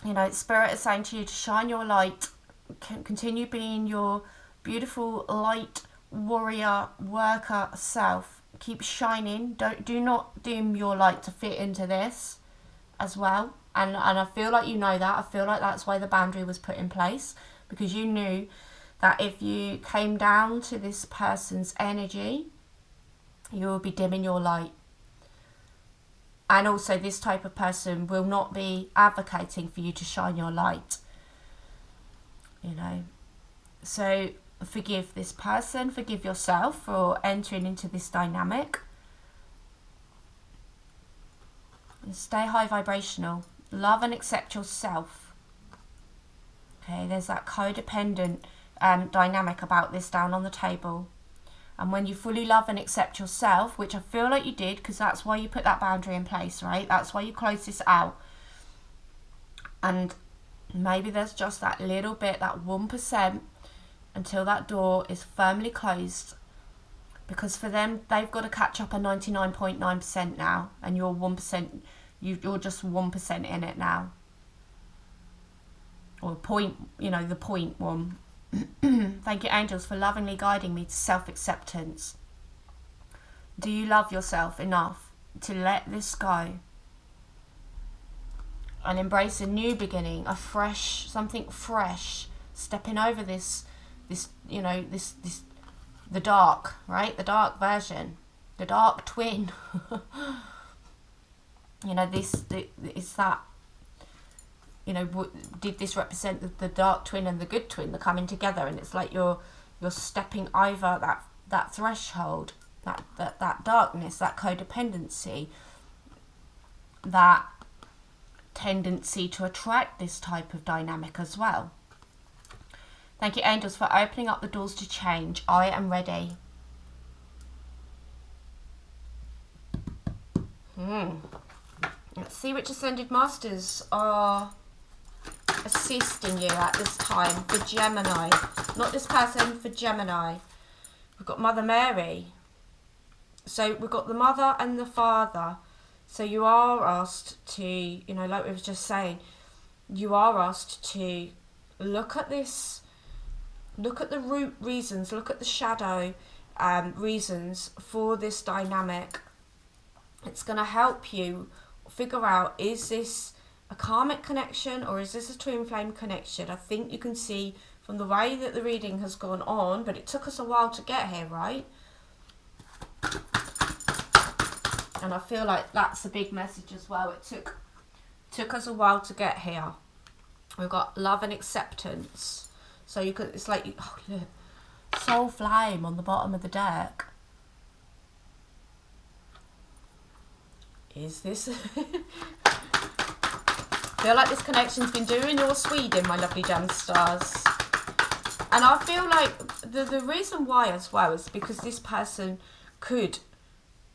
you know, Spirit is saying to you to shine your light, continue being your beautiful light warrior worker self. Keep shining. Do not dim your light to fit into this as well. And I feel like you know that. I feel like that's why the boundary was put in place, because you knew that if you came down to this person's energy, you will be dimming your light. And also this type of person will not be advocating for you to shine your light. You know. So forgive this person, forgive yourself for entering into this dynamic. And stay high vibrational. Love and accept yourself. Okay, there's that codependent dynamic about this down on the table. And when you fully love and accept yourself, which I feel like you did, because that's why you put that boundary in place, right? That's why you closed this out. And maybe there's just that little bit, that 1%, until that door is firmly closed. Because for them, they've got to catch up a 99.9% now. And you're 1%, you're just 1% in it now. Or point, you know, the 0.1. Thank you, angels, for lovingly guiding me to self-acceptance. Do you love yourself enough to let this go and embrace a new beginning, a fresh, something fresh, stepping over this, you know, the dark, right? The dark version, the dark twin. You know, it's that. You know, did this represent the dark twin and the good twin? They're coming together, and it's like you're stepping over that threshold, that darkness, that codependency, that tendency to attract this type of dynamic as well. Thank you, angels, for opening up the doors to change. I am ready. Let's see which ascended masters are assisting you at this time for Gemini. Not this person, for Gemini. We've got Mother Mary. So we've got the mother and the father. So you are asked to, you know, like we were just saying, you are asked to look at this, look at the root reasons, look at the shadow reasons for this dynamic. It's going to help you figure out, is this a karmic connection or is this a twin flame connection? I think you can see from the way that the reading has gone on, but it took us a while to get here, right? And I feel like that's a big message as well. It took us a while to get here. We've got love and acceptance. So you could, it's like, oh look, soul flame on the bottom of the deck. Is this Feel like this connection's been doing your Sweden, my lovely gem stars. And I feel like the reason why as well is because this person could,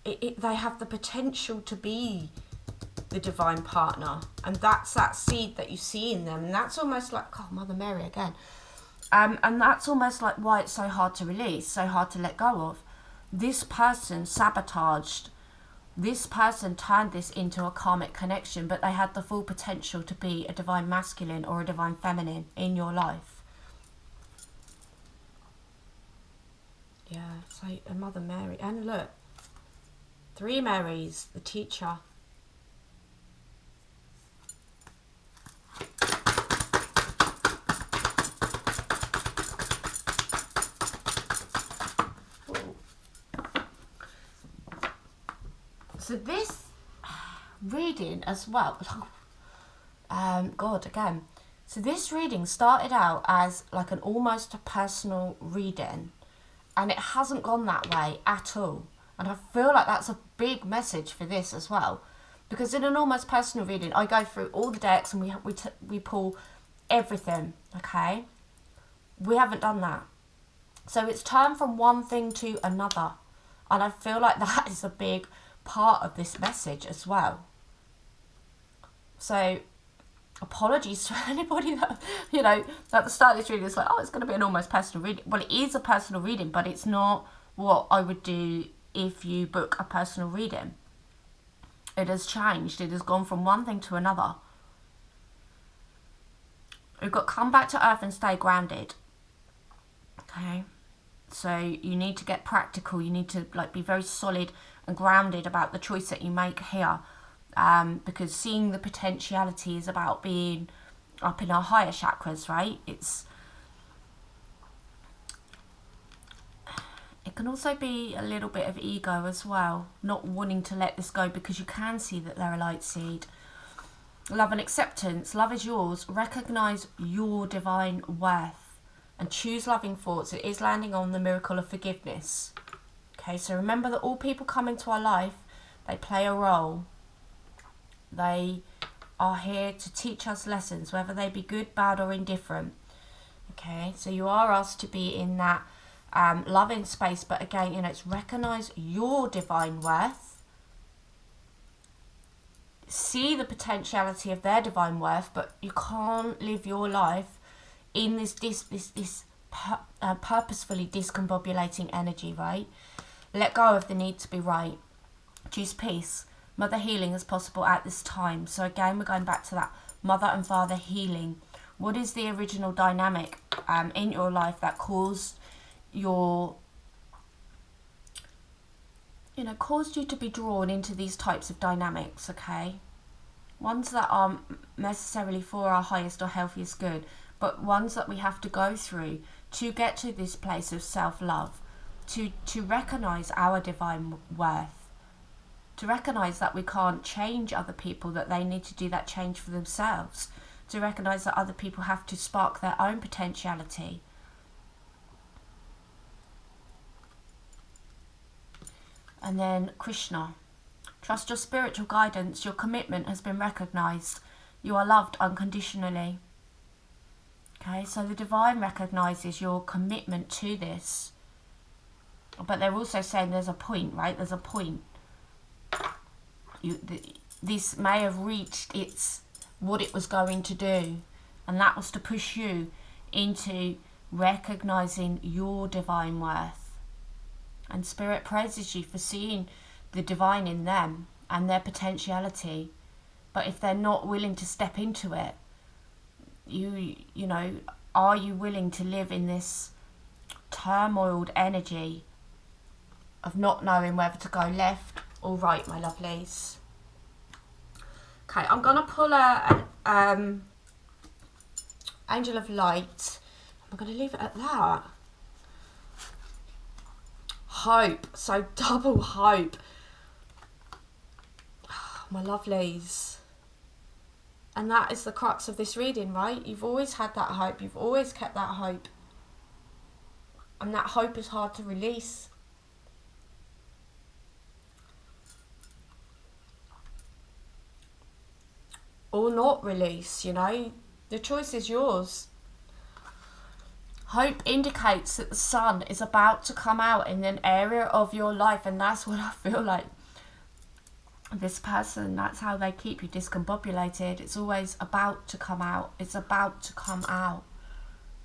they have the potential to be the divine partner. And that's that seed that you see in them. And that's almost like, oh, Mother Mary again. And that's almost like why it's so hard to release, so hard to let go of. This person sabotaged. This person turned this into a karmic connection, but they had the full potential to be a divine masculine or a divine feminine in your life. Yeah, so a Mother Mary. And look, 3 Marys, the teacher. So this reading as well, God, again. So this reading started out as like an almost a personal reading, and it hasn't gone that way at all. And I feel like that's a big message for this as well, because in an almost personal reading, I go through all the decks and we pull everything. Okay, we haven't done that, so it's turned from one thing to another, and I feel like that is a big part of this message as well. So apologies to anybody that, you know, at the start of this reading it's like, oh, it's going to be an almost personal reading. Well, it is a personal reading, but it's not what I would do if you book a personal reading. It has changed. It has gone from one thing to another. We've got come back to earth and stay grounded. Okay, so you need to get practical. You need to like be very solid and grounded about the choice that you make here, because seeing the potentiality is about being up in our higher chakras, right? It can also be a little bit of ego as well, not wanting to let this go because you can see that they're a light seed. Love and acceptance. Love is yours. Recognize your divine worth and choose loving thoughts. It is landing on the miracle of forgiveness. Okay, so remember that all people come into our life, they play a role. They are here to teach us lessons, whether they be good, bad or indifferent. Okay, so you are asked to be in that loving space, but again, you know, it's recognize your divine worth. See the potentiality of their divine worth, but you can't live your life in this purposefully discombobulating energy, right? Let go of the need to be right. Choose peace. Mother healing is possible at this time. So again, we're going back to that mother and father healing. What is the original dynamic in your life that caused caused you to be drawn into these types of dynamics, okay? Ones that aren't necessarily for our highest or healthiest good, but ones that we have to go through to get to this place of self-love. To recognise our divine worth, to recognise that we can't change other people, that they need to do that change for themselves, to recognise that other people have to spark their own potentiality. And then Krishna, trust your spiritual guidance, your commitment has been recognised, you are loved unconditionally. Okay, so the divine recognises your commitment to this. But they're also saying there's a point, right? There's a point. This may have reached what it was going to do. And that was to push you into recognising your divine worth. And Spirit praises you for seeing the divine in them and their potentiality. But if they're not willing to step into it, you know, are you willing to live in this turmoiled energy of not knowing whether to go left or right, my lovelies? Okay, I'm going to pull an Angel of Light. I'm going to leave it at that. Hope. So double hope. My lovelies. And that is the crux of this reading, right? You've always had that hope. You've always kept that hope. And that hope is hard to release. or not release, you know. The choice is yours. Hope indicates that the sun is about to come out in an area of your life, and that's what I feel like. This person, that's how they keep you discombobulated. It's always about to come out. It's about to come out.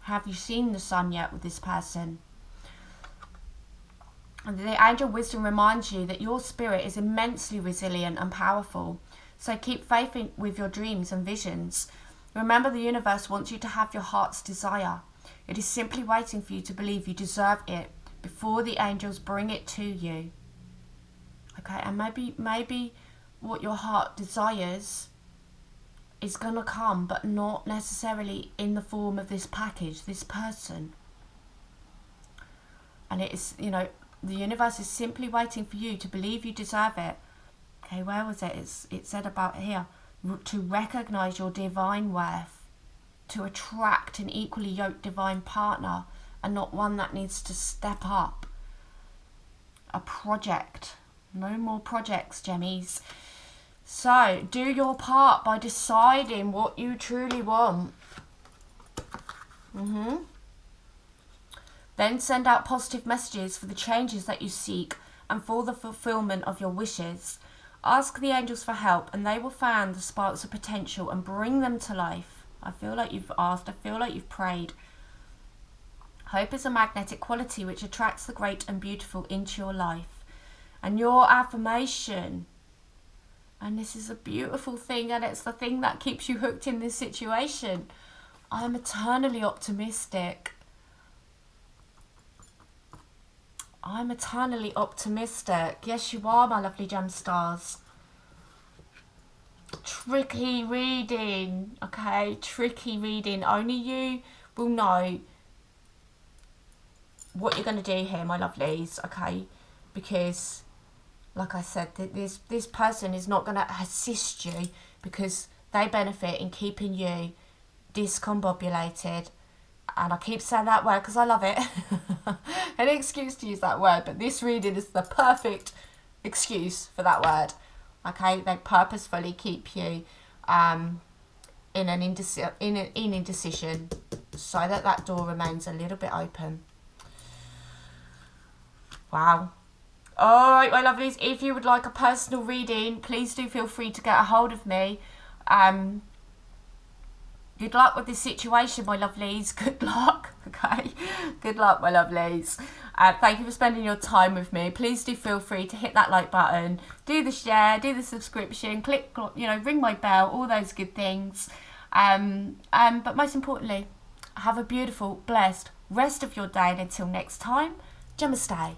Have you seen the sun yet with this person? And the angel wisdom reminds you that your spirit is immensely resilient and powerful. So keep faith with your dreams and visions. Remember, the universe wants you to have your heart's desire. It is simply waiting for you to believe you deserve it before the angels bring it to you. Okay, and maybe what your heart desires is going to come, but not necessarily in the form of this package, this person. And it is, you know, the universe is simply waiting for you to believe you deserve it. Okay, where was it? It said about here, to recognize your divine worth, to attract an equally yoked divine partner, and not one that needs to step up. A project. No more projects, Gemmies. So, do your part by deciding what you truly want. Then send out positive messages for the changes that you seek and for the fulfillment of your wishes. Ask the angels for help, and they will fan the sparks of potential and bring them to life. I feel like you've asked. I feel like you've prayed. Hope is a magnetic quality which attracts the great and beautiful into your life. And your affirmation, and this is a beautiful thing, and it's the thing that keeps you hooked in this situation. I am eternally optimistic. I'm eternally optimistic. Yes, you are, my lovely gem stars. Tricky reading, okay? Tricky reading. Only you will know what you're going to do here, my lovelies, okay? Because, like I said, this person is not going to assist you because they benefit in keeping you discombobulated. And I keep saying that word because I love it. Any excuse to use that word, but this reading is the perfect excuse for that word. Okay, they purposefully keep you in indecision so that door remains a little bit open. Wow. Alright, my lovelies, if you would like a personal reading, please do feel free to get a hold of me. Good luck with this situation, my lovelies. Good luck, okay? Good luck, my lovelies. Thank you for spending your time with me. Please do feel free to hit that like button, do the share, do the subscription, click, you know, ring my bell, all those good things. But most importantly, have a beautiful, blessed rest of your day. And until next time, Namaste.